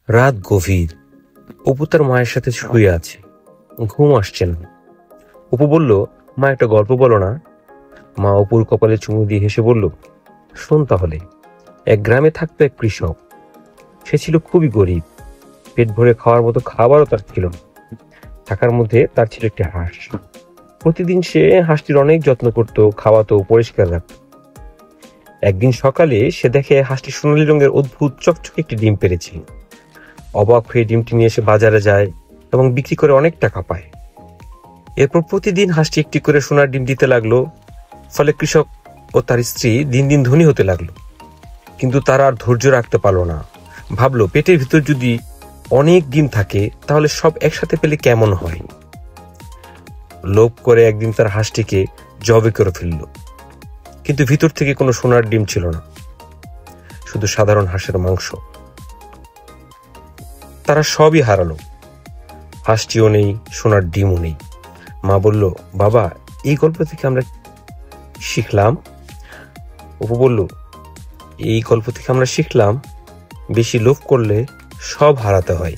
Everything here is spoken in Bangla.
রাত গভীর। অপু তার মায়ের সাথে শুয়ে আছে, ঘুম আসছে না। অপু বলল, মা একটা গল্প বলো না। মা অপুর কপালে চুমু দিয়ে হেসে বলল, শোন তাহলে। এক গ্রামে থাকতো এক কৃষক। সে ছিল খুবই গরিব। পেট ভরে খাওয়ার মতো খাবারও তার ছিল না। থাকার মধ্যে তার ছিল একটি হাঁস। প্রতিদিন সে হাঁসটির অনেক যত্ন করত, খাওয়াতো, পরিষ্কার রাখত। একদিন সকালে সে দেখে হাঁসটি সোনালী রঙের অদ্ভুত চকচকে একটি ডিম পেড়েছে। অবাক হয়ে ডিমটি নিয়ে এসে বাজারে যায় এবং বিক্রি করে অনেক টাকা পায়। এরপর প্রতিদিন হাঁসটি একটি করে সোনার ডিম দিতে লাগলো। ফলে কৃষক ও তার স্ত্রী দিন দিন ধনী হতে লাগলো। কিন্তু তারা আর ধৈর্য রাখতে পারলো না। ভাবলো, পেটের ভিতর যদি অনেক ডিম থাকে তাহলে সব একসাথে পেলে কেমন হয়। লোভ করে একদিন তার হাঁসটিকে জবে করে ফেলল। কিন্তু ভিতর থেকে কোনো সোনার ডিম ছিল না, শুধু সাধারণ হাঁসের মাংস। তারা সবই হারালো, হাঁসটিও নেই, সোনার ডিমও নেই। মা বলল, বাবা, এই গল্প থেকে আমরা শিখলাম। অপু বলল, এই গল্প থেকে আমরা শিখলাম বেশি লোভ করলে সব হারাতে হয়।